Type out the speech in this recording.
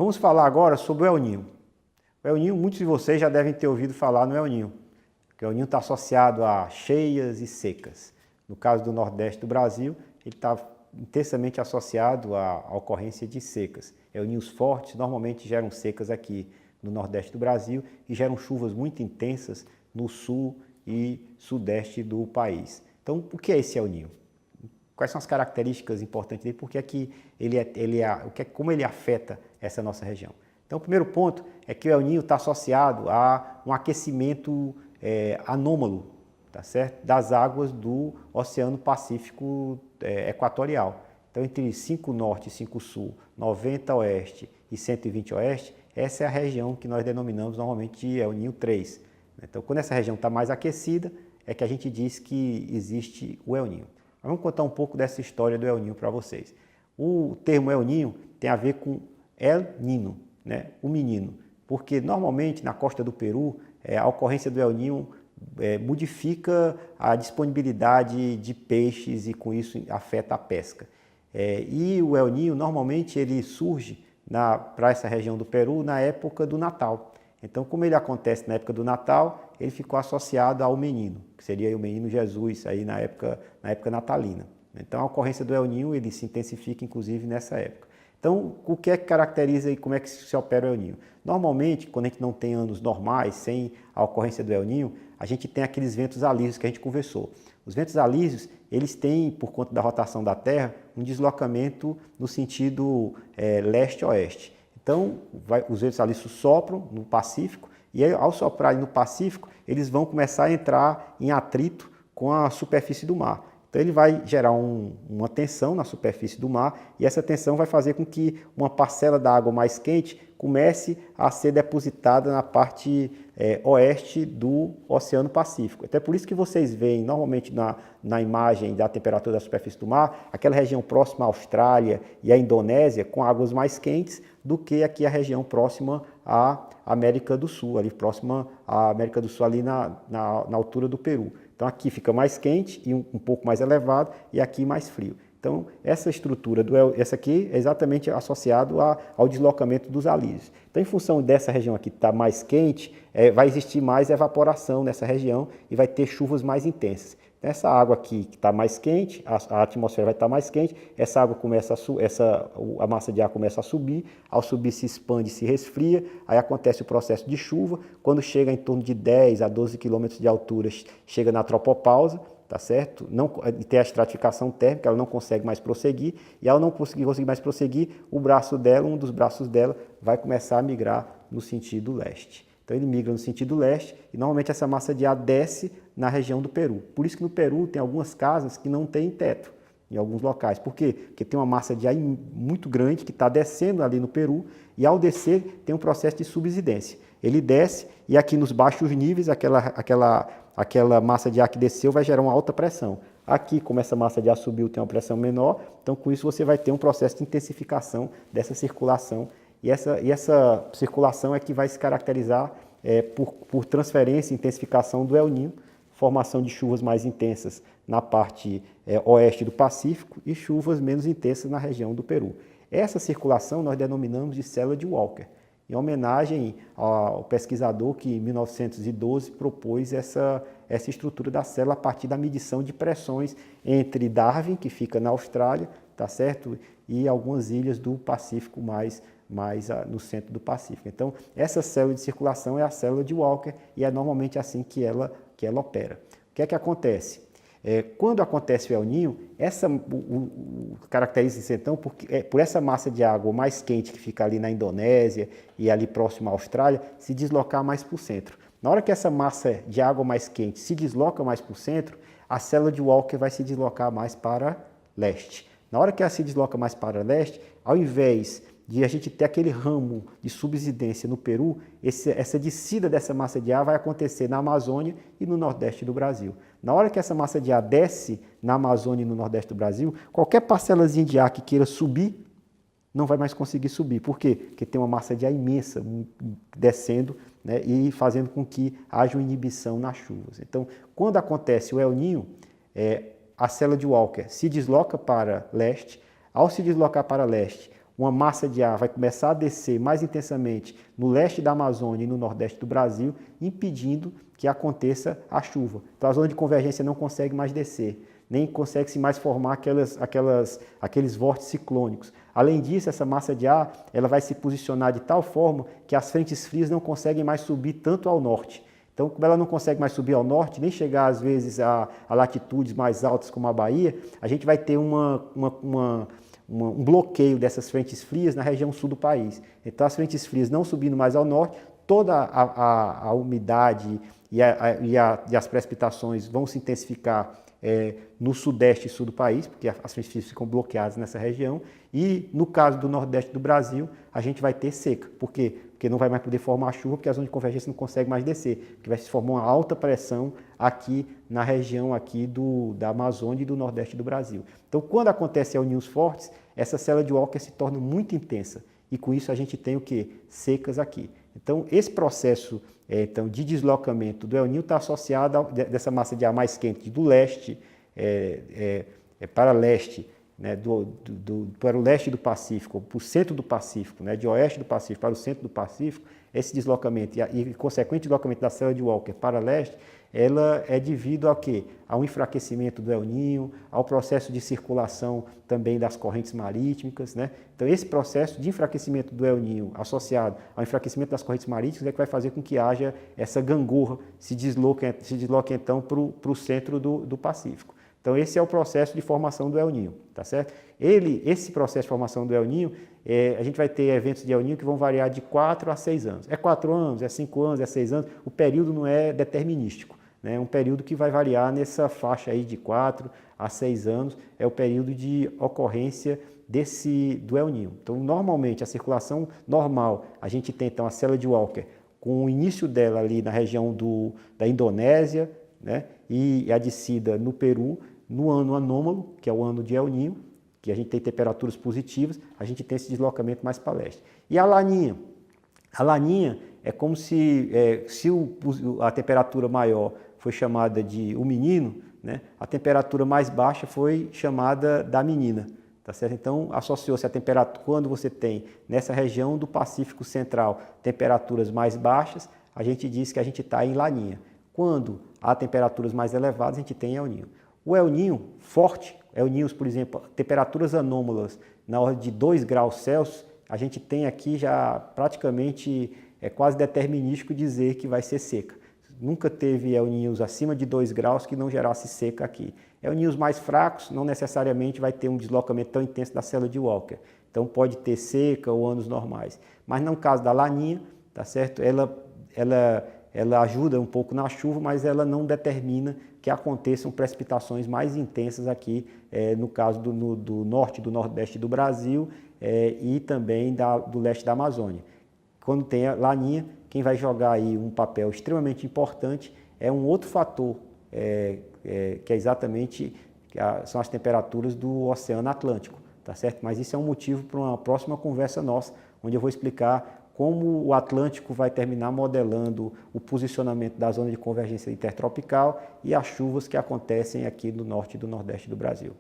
Vamos falar agora sobre o El Niño. O El Niño, muitos de vocês já devem ter ouvido falar no El Niño, que o El Niño está associado a cheias e secas. No caso do Nordeste do Brasil, ele está intensamente associado à ocorrência de secas. El Niños fortes normalmente geram secas aqui no Nordeste do Brasil e geram chuvas muito intensas no Sul e Sudeste do país. Então, o que é esse El Niño? Quais são as características importantes dele? Porque como ele afeta essa nossa região? Então, o primeiro ponto é que o El Niño está associado a um aquecimento anômalo, tá certo? Das águas do Oceano Pacífico Equatorial. Então, entre 5 norte e 5 sul, 90 oeste e 120 oeste, essa é a região que nós denominamos normalmente de El Niño 3. Então, quando essa região está mais aquecida, é que a gente diz que existe o El Niño. Vamos contar um pouco dessa história do El Niño para vocês. O termo El Niño tem a ver com El Niño, né? O menino, porque normalmente na costa do Peru, a ocorrência do El Niño modifica a disponibilidade de peixes e com isso afeta a pesca. E o El Niño normalmente ele surge para essa região do Peru na época do Natal. Então, como ele acontece na época do Natal, ele ficou associado ao menino, que seria o menino Jesus aí na época natalina. Então, a ocorrência do El Niño ele se intensifica inclusive nessa época. Então, o que é que caracteriza e como é que se opera o El Niño? Normalmente, quando a gente não tem anos normais, sem a ocorrência do El Niño, a gente tem aqueles ventos alísios que a gente conversou. Os ventos alísios, eles têm, por conta da rotação da Terra, um deslocamento no sentido leste-oeste. Então, os ventos alísios sopram no Pacífico e ao soprarem no Pacífico, eles vão começar a entrar em atrito com a superfície do mar. Então, ele vai gerar uma tensão na superfície do mar e essa tensão vai fazer com que uma parcela da água mais quente comece a ser depositada na parte oeste do Oceano Pacífico. Até por isso que vocês veem, normalmente na imagem da temperatura da superfície do mar, aquela região próxima à Austrália e à Indonésia com águas mais quentes do que aqui a região próxima à América do Sul, ali próxima à América do Sul, ali na altura do Peru. Então aqui fica mais quente e um pouco mais elevado e aqui mais frio. Então essa estrutura, essa aqui é exatamente associado ao deslocamento dos alísios. Então em função dessa região aqui estar mais quente, vai existir mais evaporação nessa região e vai ter chuvas mais intensas. Essa água aqui que está mais quente, a atmosfera vai estar mais quente, essa água começa a massa de ar começa a subir, ao subir se expande, se resfria, aí acontece o processo de chuva, quando chega em torno de 10 a 12 quilômetros de altura, chega na tropopausa, tá certo? Não tem a estratificação térmica, ela não consegue mais prosseguir, e ao não conseguir mais prosseguir, um dos braços dela, vai começar a migrar no sentido leste. Então ele migra no sentido leste e normalmente essa massa de ar desce na região do Peru. Por isso que no Peru tem algumas casas que não têm teto, em alguns locais. Por quê? Porque tem uma massa de ar muito grande que está descendo ali no Peru e ao descer tem um processo de subsidência. Ele desce e aqui nos baixos níveis aquela massa de ar que desceu vai gerar uma alta pressão. Aqui, como essa massa de ar subiu, tem uma pressão menor, então com isso você vai ter um processo de intensificação dessa circulação. E essa circulação é que vai se caracterizar por transferência e intensificação do El Niño, formação de chuvas mais intensas na parte oeste do Pacífico e chuvas menos intensas na região do Peru. Essa circulação nós denominamos de célula de Walker, em homenagem ao pesquisador que em 1912 propôs essa estrutura da célula a partir da medição de pressões entre Darwin, que fica na Austrália, tá certo? E algumas ilhas do Pacífico mais no centro do Pacífico. Então, essa célula de circulação é a célula de Walker e é normalmente assim que ela opera. O que é que acontece? Quando acontece o El Niño, caracteriza-se então por essa massa de água mais quente que fica ali na Indonésia e ali próximo à Austrália, se deslocar mais para o centro. Na hora que essa massa de água mais quente se desloca mais para o centro, a célula de Walker vai se deslocar mais para leste. Na hora que ela se desloca mais para leste, ao invés de a gente ter aquele ramo de subsidência no Peru, essa descida dessa massa de ar vai acontecer na Amazônia e no Nordeste do Brasil. Na hora que essa massa de ar desce na Amazônia e no Nordeste do Brasil, qualquer parcelazinha de ar que queira subir, não vai mais conseguir subir. Por quê? Porque tem uma massa de ar imensa descendo, né, e fazendo com que haja uma inibição nas chuvas. Então, quando acontece o El Niño, a célula de Walker se desloca para leste. Ao se deslocar para leste, uma massa de ar vai começar a descer mais intensamente no leste da Amazônia e no nordeste do Brasil, impedindo que aconteça a chuva. Então a zona de convergência não consegue mais descer, nem consegue se mais formar aqueles vórtices ciclônicos. Além disso, essa massa de ar ela vai se posicionar de tal forma que as frentes frias não conseguem mais subir tanto ao norte. Então, como ela não consegue mais subir ao norte, nem chegar às vezes a latitudes mais altas como a Bahia, a gente vai ter um bloqueio dessas frentes frias na região sul do país. Então, as frentes frias não subindo mais ao norte, toda a umidade e as precipitações vão se intensificar no sudeste e sul do país, porque as frentes frias ficam bloqueadas nessa região, e no caso do nordeste do Brasil, a gente vai ter seca. Por quê? Porque não vai mais poder formar chuva, porque a zona de convergência não consegue mais descer, porque vai se formar uma alta pressão aqui na região aqui da Amazônia e do nordeste do Brasil. Então, quando acontece El Ninhos fortes, essa célula de Walker se torna muito intensa, e com isso a gente tem o quê? Secas aqui. Então, esse processo de deslocamento do El Niño está associado dessa massa de ar mais quente do leste para leste, né, para o leste do Pacífico, para o centro do Pacífico, né, de oeste do Pacífico para o centro do Pacífico, esse deslocamento e consequente deslocamento da célula de Walker para leste, ela é devido ao quê? Ao enfraquecimento do El Niño, ao processo de circulação também das correntes marítimas, né? Então esse processo de enfraquecimento do El Niño associado ao enfraquecimento das correntes marítimas é que vai fazer com que haja essa gangorra, se desloque então para o centro do Pacífico. Então esse é o processo de formação do El Niño, tá certo? Esse processo de formação do El Niño, a gente vai ter eventos de El Niño que vão variar de 4 a 6 anos. É 4 anos, é 5 anos, é 6 anos, o período não é determinístico. É um período que vai variar nessa faixa aí de 4 a 6 anos, é o período de ocorrência do El Niño. Então, normalmente, a circulação normal, a gente tem então a célula de Walker com o início dela ali na região da Indonésia, né, e a descida no Peru, no ano anômalo, que é o ano de El Niño, que a gente tem temperaturas positivas, a gente tem esse deslocamento mais para leste. E a Laninha? A Laninha é como se a temperatura maior foi chamada de o menino, né? A temperatura mais baixa foi chamada da menina, tá certo? Então, associou-se a temperatura, quando você tem nessa região do Pacífico Central temperaturas mais baixas, a gente diz que a gente está em Laninha. Quando há temperaturas mais elevadas, a gente tem El Niño. O El Niño forte, El Niños, por exemplo, temperaturas anômalas na ordem de 2 graus Celsius, a gente tem aqui já praticamente, quase determinístico dizer que vai ser seca. Nunca teve El Niños acima de 2 graus que não gerasse seca aqui. El Niños mais fracos não necessariamente vai ter um deslocamento tão intenso da célula de Walker. Então pode ter seca ou anos normais. Mas no caso da Laninha, tá certo? Ela ajuda um pouco na chuva, mas ela não determina que aconteçam precipitações mais intensas aqui, no caso do norte e do nordeste do Brasil e também do leste da Amazônia. Quando tem a Laninha, quem vai jogar aí um papel extremamente importante é um outro fator, que é exatamente são as temperaturas do Oceano Atlântico, tá certo? Mas isso é um motivo para uma próxima conversa nossa, onde eu vou explicar como o Atlântico vai terminar modelando o posicionamento da zona de convergência intertropical e as chuvas que acontecem aqui no norte e do nordeste do Brasil.